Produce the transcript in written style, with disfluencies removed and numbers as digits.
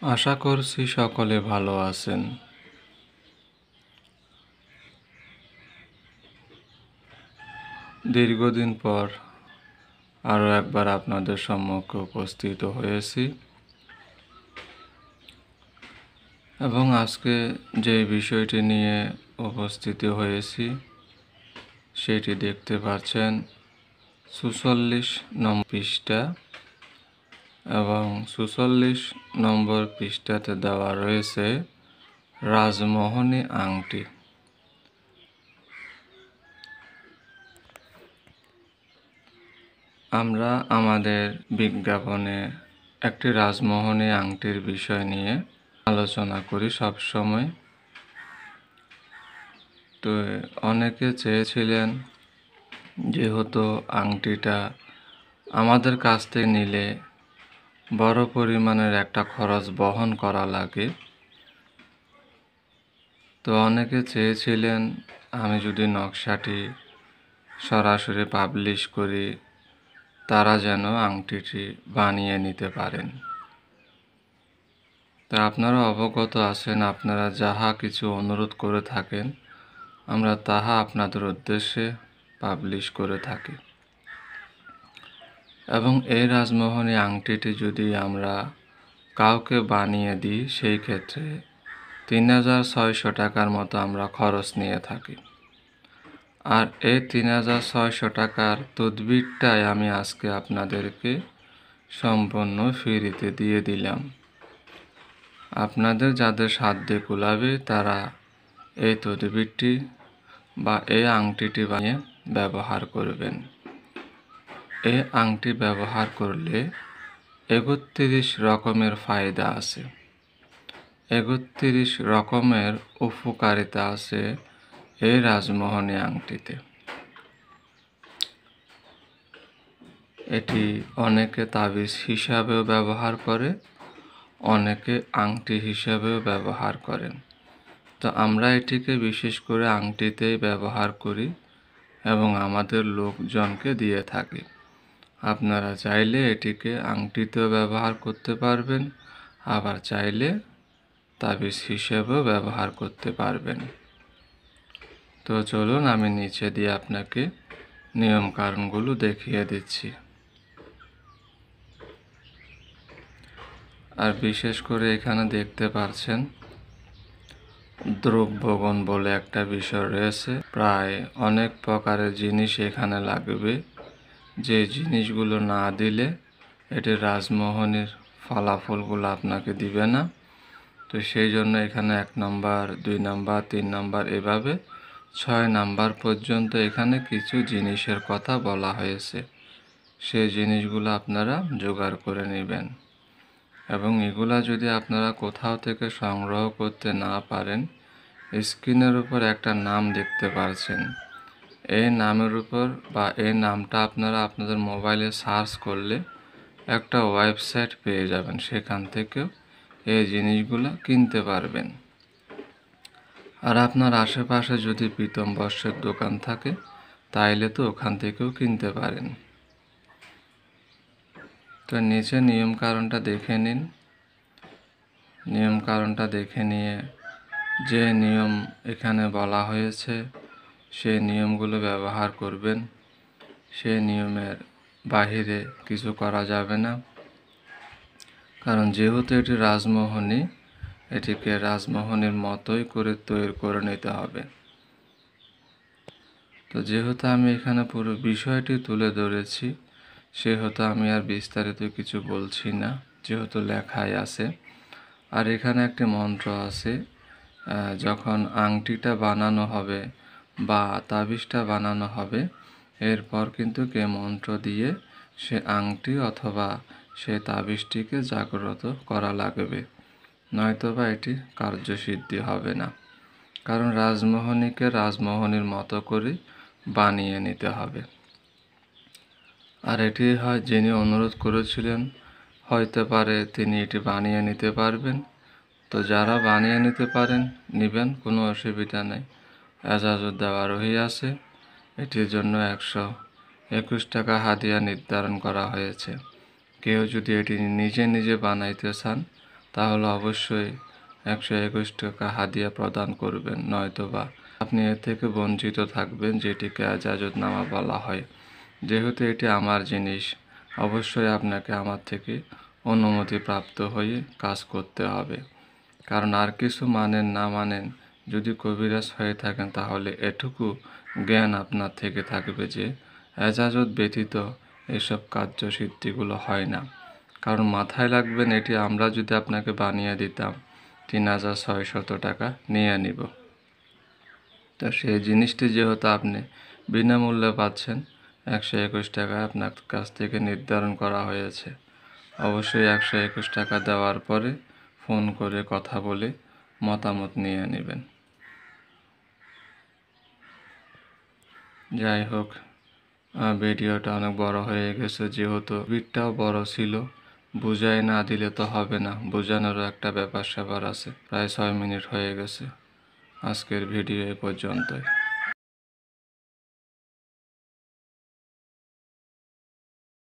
আশা করছি সকলে ভালো আছেন। দীর্ঘদিন পর আরও একবার আপনাদের সম্মুখে উপস্থিত হয়েছি এবং আজকে যে বিষয়টি নিয়ে উপস্থিত হয়েছি সেটি দেখতে পাচ্ছেন ৪৬ নম্বর পৃষ্ঠা এবং ৪৬ নম্বর পৃষ্ঠাতে দেওয়া রয়েছে রাজমোহনী আংটি। আমরা আমাদের বিজ্ঞাপনে একটি রাজমোহনী আংটির বিষয় নিয়ে আলোচনা করি সব সময়। তো অনেকে চেয়েছিলেন যেহেতু আংটিটা আমাদের কাছ থেকে নিলে বড় পরিমাণের একটা খরচ বহন করা লাগে, তো অনেকে চেয়েছিলেন আমি যদি নকশাটি সরাসরি পাবলিশ করি তারা যেন আংটিটি বানিয়ে নিতে পারেন। তা আপনারা অবগত আছেন, আপনারা যাহা কিছু অনুরোধ করে থাকেন আমরা তাহা আপনাদের উদ্দেশ্যে পাবলিশ করে থাকি। এবং এই রাজমোহনী আংটিটি যদি আমরা কাউকে বানিয়ে দিই সেই ক্ষেত্রে ৩,৬০০ টাকার মতো আমরা খরচ নিয়ে থাকি। আর এই ৩,৬০০ টাকার তদবিরটাই আমি আজকে আপনাদেরকে সম্পূর্ণ ফ্রিতে দিয়ে দিলাম। আপনাদের যাদের সাধ্যে কুলাবে তারা এই তদবিরটি বা এই আংটিটি বানিয়ে ব্যবহার করবেন। এই আংটি ব্যবহার করলে ৩১ রকমের ফায়দা আছে, ৩১ রকমের উপকারিতা আছে এই রাজমোহনী আংটিতে। এটি অনেকে তাবিজ হিসাবেও ব্যবহার করে, অনেকে আংটি হিসাবেও ব্যবহার করেন। তো আমরা এটিকে বিশেষ করে আংটিতেই ব্যবহার করি এবং আমাদের লোকজনকে দিয়ে থাকি। আপনারা চাইলে এটিকে আংটিতেও ব্যবহার করতে পারবেন, আবার চাইলে তাবিজ হিসেবেও ব্যবহার করতে পারবেন। তো চলুন আমি নিচে দিয়ে আপনাকে নিয়মকানুনগুলো দেখিয়ে দিচ্ছি। আর বিশেষ করে এখানে দেখতে পাচ্ছেন দ্রব্যগুণ বলে একটা বিষয় রয়েছে। প্রায় অনেক প্রকারের জিনিস এখানে লাগবে, যে জিনিসগুলো না দিলে এটি রাজমোহনীর ফলাফলগুলো আপনাকে দিবে না। তো সেই জন্য এখানে ১ নাম্বার, ২ নাম্বার, ৩ নাম্বার এভাবে ৬ নাম্বার পর্যন্ত এখানে কিছু জিনিসের কথা বলা হয়েছে। সেই জিনিসগুলো আপনারা জোগাড় করে নেবেন এবং এগুলা যদি আপনারা কোথাও থেকে সংগ্রহ করতে না পারেন, স্ক্রিনের উপর একটা নাম দেখতে পাচ্ছেন, এই নামের উপর বা এই নামটা আপনারা আপনাদের মোবাইলে সার্চ করলে একটা ওয়েবসাইট পেয়ে যাবেন, সেখান থেকেও এই জিনিসগুলো কিনতে পারবেন। আর আপনার আশেপাশে যদি প্রীতম বস্ত্রের দোকান থাকে তাইলে তো ওখান থেকেও কিনতে পারেন। তো নিচে নিয়মকানুনটা দেখে নিন। নিয়মকানুনটা দেখে নিয়ে যে নিয়ম এখানে বলা হয়েছে সেই নিয়মগুলো ব্যবহার করবেন। সেই নিয়মের বাহিরে কিছু করা যাবে না, কারণ যেহেতু এটি রাজমোহনী, এটিকে রাজমোহনীর মতোই করে তৈরি করে নিতে হবে। তো যেহেতু আমি এখানে পুরো বিষয়টি তুলে ধরেছি সেহেতু আমি আর বিস্তারিত কিছু বলছি না, যেহেতু লেখাই আছে। আর এখানে একটি মন্ত্র আছে, যখন আংটিটা বানানো হবে বা তাবিজটা বানানো হবে এরপর কিন্তু কে মন্ত্র দিয়ে সে আংটি অথবা সে তাবিজটিকে জাগ্রত করা লাগবে, নয়তোবা এটি কার্যসিদ্ধি হবে না। কারণ রাজমোহনীকে রাজমোহনীর মতো করে বানিয়ে নিতে হবে। আর এটি হয় যিনি অনুরোধ করেছিলেন হইতে পারে তিনি এটি বানিয়ে নিতে পারবেন। তো যারা বানিয়ে নিতে পারেন নেবেন, কোনো অসুবিধা নেই। এজাজত দেওয়া রহিয়াছে, এটির জন্য ১২১ টাকা হাদিয়া নির্ধারণ করা হয়েছে। কেউ যদি এটি নিজে নিজে বানাইতে চান তাহলে অবশ্যই 121 টাকা হাদিয়া প্রদান করবেন, নয়তোবা আপনি এর থেকে বঞ্চিত থাকবেন, যেটিকে এজাজতনামা বলা হয়। যেহেতু এটি আমার জিনিস, অবশ্যই আপনাকে আমার থেকে অনুমতি প্রাপ্ত হয়ে কাজ করতে হবে। কারণ আর কিছু মানেন না মানেন, যদি কবিরাজ হয়ে থাকেন তাহলে এটুকু জ্ঞান আপনার থেকে থাকবে যে এজাজত ব্যতীত এসব কার্যসিদ্ধিগুলো হয় না। কারণ মাথায় রাখবেন, এটি আমরা যদি আপনাকে বানিয়ে দিতাম 3600 টাকা নিয়ে নিব। তো সেই জিনিসটি যেহেতু আপনি বিনামূল্যে পাচ্ছেন, 121 টাকায় আপনার কাছ থেকে নির্ধারণ করা হয়েছে। অবশ্যই 121 টাকা দেওয়ার পরে ফোন করে কথা বলে মতামত নিয়ে নেবেন। যাই হোক, ভিডিওটা অনেক বড় হয়ে গেছে, যেহেতু ভিড়টাও বড় ছিল। বুঝাই না দিলে তো হবে না, বোঝানোরও একটা ব্যাপার স্যাপার আছে। প্রায় 6 মিনিট হয়ে গেছে। আজকের ভিডিও এ পর্যন্তই।